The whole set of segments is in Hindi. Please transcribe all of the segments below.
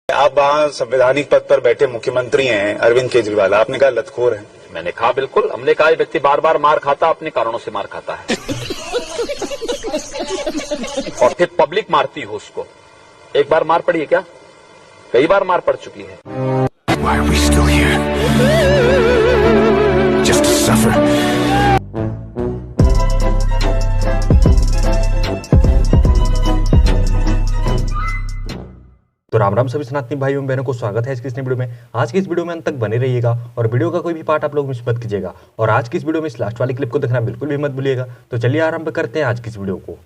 आप वहाँ संवैधानिक पद पर बैठे मुख्यमंत्री हैं अरविंद केजरीवाल, आपने कहा लतखोर है। मैंने कहा बिल्कुल, हमने कहा व्यक्ति बार बार मार खाता, अपने कारणों से मार खाता है और फिर पब्लिक मारती हो उसको। एक बार मार पड़ी है क्या? कई बार मार पड़ चुकी है। Why are we still here? Just to suffer. तो राम राम सभी सनातनी भाइयों बहनों को स्वागत है आज की इस वीडियो में। आज की इस वीडियो में अंत तक बने रहिएगा और वीडियो का कोई भी पार्ट आप लोग मिस मत कीजिएगा। और आज की इस वीडियो में इस लास्ट वाली क्लिप को देखना बिल्कुल भी मत भूलिएगा। तो चलिए आरंभ करते हैं आज की इस वीडियो को।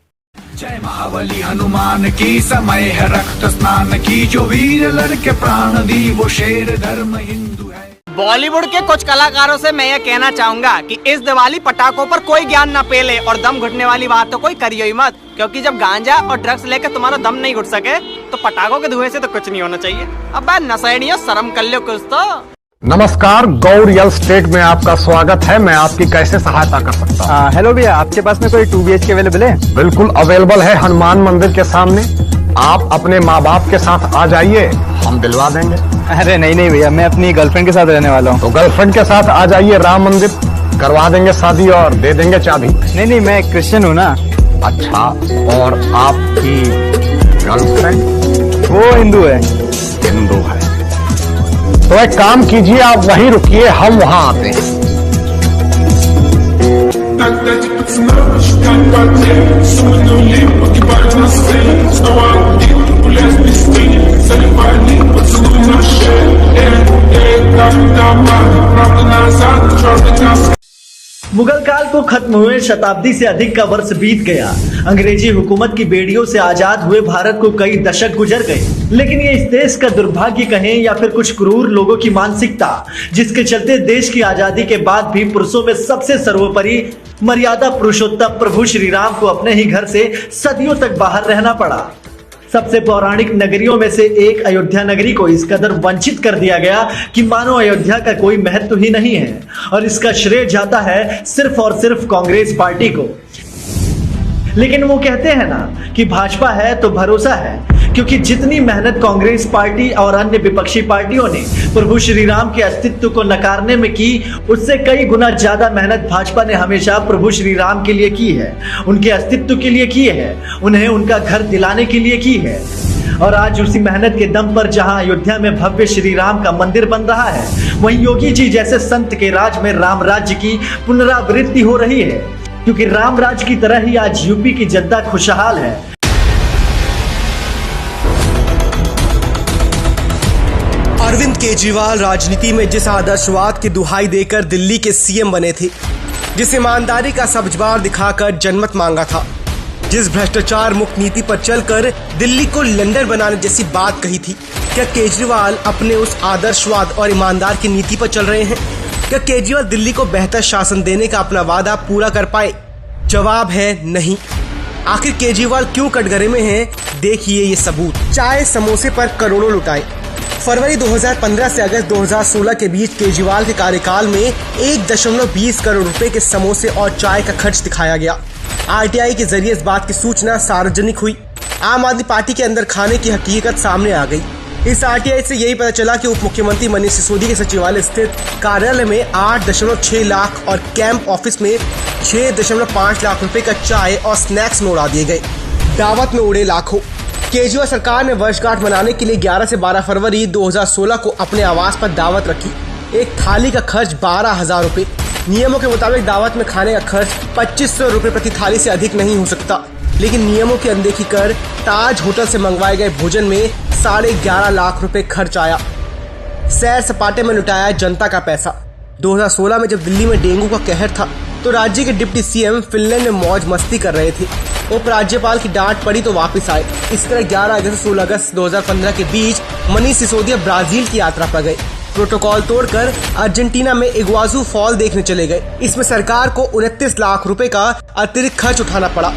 जय महाबली हनुमान की, समय है रक्त स्नान की, जो वीर लड़के प्राण दी वो शेर धर्म हिंदू है। बॉलीवुड के कुछ कलाकारों से मैं ये कहना चाहूंगा कि इस दिवाली पटाखों पर कोई ज्ञान न पेले और दम घुटने वाली बात तो कोई करियो ही मत, क्योंकि जब गांजा और ड्रग्स लेकर तुम्हारा दम नहीं घुट सके तो पटाखों के धुएं से तो कुछ नहीं होना चाहिए। अब नशेड़ियों शर्म कर लो कुछ तो। नमस्कार, गौर रियल स्टेट में आपका स्वागत है। मैं आपकी कैसे सहायता कर सकता हूँ? हेलो भैया, आपके पास में कोई 2 BHK अवेलेबल है? बिल्कुल अवेलेबल है, हनुमान मंदिर के सामने। आप अपने माँ बाप के साथ आ जाइए, हम दिलवा देंगे। अरे नहीं भैया, मैं अपनी गर्लफ्रेंड के साथ रहने वाला हूँ। तो गर्लफ्रेंड के साथ आ जाइए राम मंदिर, करवा देंगे शादी और दे देंगे चाबी। नहीं, मैं क्रिश्चियन हूँ ना। अच्छा, और आपकी गर्लफ्रेंड? वो हिंदू है। हिंदू है तो एक काम कीजिए, आप वहीं रुकिए, हम वहाँ आते हैं। मुगल काल को खत्म हुए शताब्दी से अधिक का वर्ष बीत गया। अंग्रेजी हुकूमत की बेड़ियों से आजाद हुए भारत को कई दशक गुजर गए, लेकिन ये इस देश का दुर्भाग्य कहें या फिर कुछ क्रूर लोगों की मानसिकता, जिसके चलते देश की आजादी के बाद भी पुरुषों में सबसे सर्वोपरि मर्यादा पुरुषोत्तम प्रभु श्री राम को अपने ही घर से सदियों तक बाहर रहना पड़ा। सबसे पौराणिक नगरियों में से एक अयोध्या नगरी को इस कदर वंचित कर दिया गया कि मानो अयोध्या का कोई महत्व ही नहीं है, और इसका श्रेय जाता है सिर्फ और सिर्फ कांग्रेस पार्टी को। लेकिन वो कहते हैं ना कि भाजपा है तो भरोसा है, क्योंकि जितनी मेहनत कांग्रेस पार्टी और अन्य विपक्षी पार्टियों ने प्रभु श्री राम के अस्तित्व को नकारने में की, उससे कई गुना ज्यादा मेहनत भाजपा ने हमेशा प्रभु श्री राम के लिए की है, उनके अस्तित्व के लिए की है, उन्हें उनका घर दिलाने के लिए की है। और आज उसी मेहनत के दम पर जहां अयोध्या में भव्य श्री राम का मंदिर बन रहा है, वहीं योगी जी जैसे संत के राज में राम राज्य की पुनरावृत्ति हो रही है, क्योंकि राम राज्य की तरह ही आज यूपी की जनता खुशहाल है। अरविंद केजरीवाल राजनीति में जिस आदर्शवाद की दुहाई देकर दिल्ली के सीएम बने थे, जिस ईमानदारी का सब्जबार दिखाकर जनमत मांगा था, जिस भ्रष्टाचार मुक्त नीति पर चलकर दिल्ली को लंदन बनाने जैसी बात कही थी, क्या केजरीवाल अपने उस आदर्शवाद और ईमानदार की नीति पर चल रहे हैं? क्या केजरीवाल दिल्ली को बेहतर शासन देने का अपना वादा पूरा कर पाए? जवाब है नहीं। आखिर केजरीवाल क्यों कटघरे में हैं? देखिए ये सबूत। चाय समोसे पर करोड़ों लुटाए। फरवरी 2015 से अगस्त 2016 के बीच केजरीवाल के कार्यकाल में 1.20 करोड़ रुपए के समोसे और चाय का खर्च दिखाया गया। आरटीआई के जरिए इस बात की सूचना सार्वजनिक हुई। आम आदमी पार्टी के अंदर खाने की हकीकत सामने आ गई। इस आरटीआई से यही पता चला कि उप मुख्यमंत्री मनीष सिसोदिया के सचिवालय स्थित कार्यालय में 8.6 लाख और कैंप ऑफिस में 6.5 लाख रुपए का चाय और स्नैक्स में उड़ा दिए गए। दावत में उड़े लाखों। केजरीवाल सरकार ने वर्षगांठ मनाने के लिए 11 से 12 फरवरी 2016 को अपने आवास पर दावत रखी। एक थाली का खर्च 12,000 रुपए। नियमों के मुताबिक दावत में खाने का खर्च 2500 रुपए प्रति थाली से अधिक नहीं हो सकता, लेकिन नियमों की अनदेखी कर ताज होटल से मंगवाए गए भोजन में 11.5 लाख रुपए खर्च आया। सैर सपाटे में लुटाया जनता का पैसा। 2016 में जब दिल्ली में डेंगू का कहर था, तो राज्य के डिप्टी सीएम फिनलैंड में मौज मस्ती कर रहे थे। उपराज्यपाल की डांट पड़ी तो वापस आए। इस तरह 11 अगस्त से 16 अगस्त 2015 के बीच मनीष सिसोदिया ब्राजील की यात्रा पर गए। प्रोटोकॉल तोड़कर अर्जेंटीना में इग्वाजू फॉल देखने चले गए। इसमें सरकार को 29 लाख रुपए का अतिरिक्त खर्च उठाना पड़ा।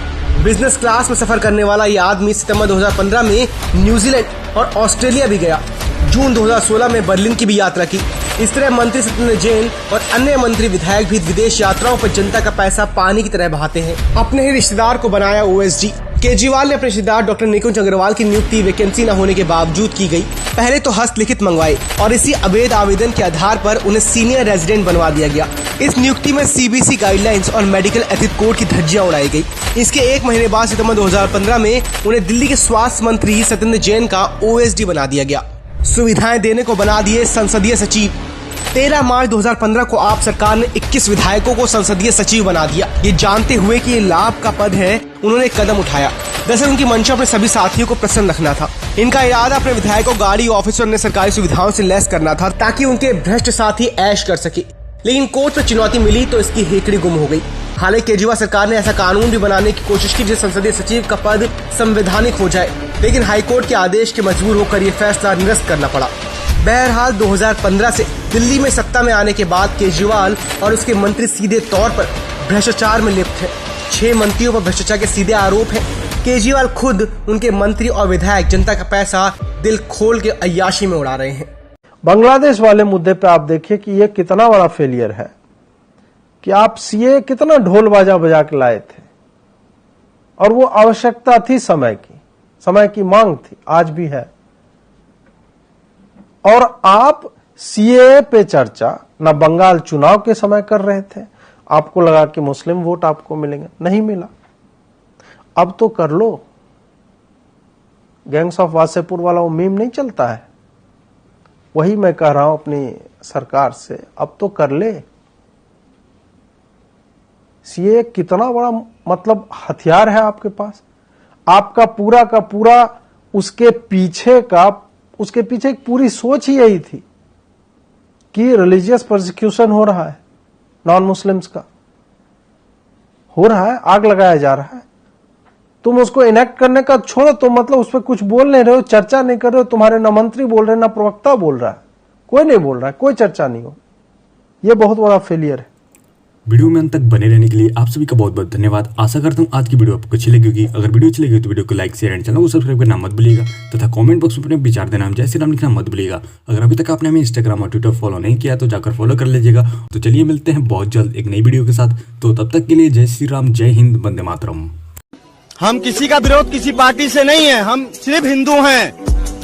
बिजनेस क्लास में सफर करने वाला ये आदमी सितंबर 2015 में न्यूजीलैंड और ऑस्ट्रेलिया भी गया। जून 2016 में बर्लिन की भी यात्रा की। इस तरह मंत्री सत्येंद्र जैन और अन्य मंत्री विधायक भी विदेश यात्राओं पर जनता का पैसा पानी की तरह बहाते हैं। अपने ही रिश्तेदार को बनाया ओएसडी। केजरीवाल ने अपने रिश्तेदार डॉक्टर निकुंज अग्रवाल की नियुक्ति वैकेंसी न होने के बावजूद की गई। पहले तो हस्तलिखित मंगवाए और इसी अवैध आवेदन के आधार पर उन्हें सीनियर रेजिडेंट बनवा दिया गया। इस नियुक्ति में सीबीसी गाइडलाइंस और मेडिकल एथिक्स कोड की धज्जियां उड़ाई गई। इसके एक महीने बाद सितंबर 2015 में उन्हें दिल्ली के स्वास्थ्य मंत्री सत्येंद्र जैन का ओएसडी बना दिया गया। सुविधाएं देने को बना दिए संसदीय सचिव। 13 मार्च 2015 को आप सरकार ने 21 विधायकों को संसदीय सचिव बना दिया। ये जानते हुए कि ये लाभ का पद है, उन्होंने कदम उठाया। दरअसल उनकी मंशा अपने सभी साथियों को प्रसन्न रखना था। इनका इरादा अपने विधायकों को गाड़ी, ऑफिस और अन्य सरकारी सुविधाओं से लैस करना था ताकि उनके भ्रष्ट साथी ऐश कर सके। लेकिन कोर्ट में चुनौती मिली तो इसकी हेकड़ी गुम हो गई। हालांकि केजरीवाल सरकार ने ऐसा कानून भी बनाने की कोशिश की जिससे संसदीय सचिव का पद संवैधानिक हो जाए, लेकिन हाईकोर्ट के आदेश के मजबूर होकर ये फैसला निरस्त करना पड़ा। बहरहाल 2015 से दिल्ली में सत्ता में आने के बाद केजरीवाल और उसके मंत्री सीधे तौर पर भ्रष्टाचार में लिप्त हैं। 6 मंत्रियों पर भ्रष्टाचार के सीधे आरोप हैं। केजरीवाल खुद, उनके मंत्री और विधायक जनता का पैसा दिल खोल के अय्याशी में उड़ा रहे हैं। बांग्लादेश वाले मुद्दे पे आप देखिए कि ये कितना बड़ा फेलियर है कि आप सीए कितना ढोल बाजा बजा के लाए थे और वो आवश्यकता थी, समय की मांग थी, आज भी है। और आप सीए पे चर्चा न बंगाल चुनाव के समय कर रहे थे, आपको लगा कि मुस्लिम वोट आपको मिलेंगे, नहीं मिला। अब तो कर लो। गैंग्स ऑफ वासेपुर वाला वो मीम नहीं चलता है, वही मैं कह रहा हूं अपनी सरकार से, अब तो कर ले। सीए कितना बड़ा मतलब हथियार है आपके पास। आपका पूरा का पूरा उसके पीछे एक पूरी सोच ही यही थी कि रिलीजियस प्रोसिक्यूशन हो रहा है, नॉन मुस्लिम्स का हो रहा है, आग लगाया जा रहा है। तुम उसको इनेक्ट करने का छोड़ो, तो मतलब उस पर कुछ बोल नहीं रहे हो, चर्चा नहीं कर रहे हो। तुम्हारे न मंत्री बोल रहे हैं, न प्रवक्ता बोल रहा है, कोई नहीं बोल रहा है, कोई चर्चा नहीं हो। यह बहुत बड़ा फेलियर है। वीडियो में अंत तक बने रहने के लिए आप सभी का बहुत बहुत धन्यवाद। आशा करता हूँ आज की वीडियो आपको अच्छी लगी होगी। अगर वीडियो अच्छी लगी तो वीडियो को लाइक, शेयर एंड चैनल को सब्सक्राइब करना मत भूलिएगा तथा कमेंट बॉक्स में अपने विचार देना जय श्री राम लिखना मत भूलिएगा। अगर अभी तक आपने हमें इंस्टाग्राम और ट्विटर फॉलो नहीं किया तो जाकर फॉलो कर लीजिएगा। तो चलिए मिलते हैं बहुत जल्द एक नई वीडियो के साथ। तो तब तक के लिए जय श्री राम, जय हिंद, वंदे मातरम। हम किसी का विरोध किसी पार्टी से नहीं है, हम सिर्फ हिंदू हैं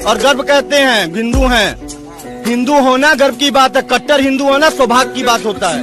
और गर्व कहते हैं हिंदू हैं। हिंदू होना गर्व की बात है, कट्टर हिंदू होना सौभाग्य की बात होता है।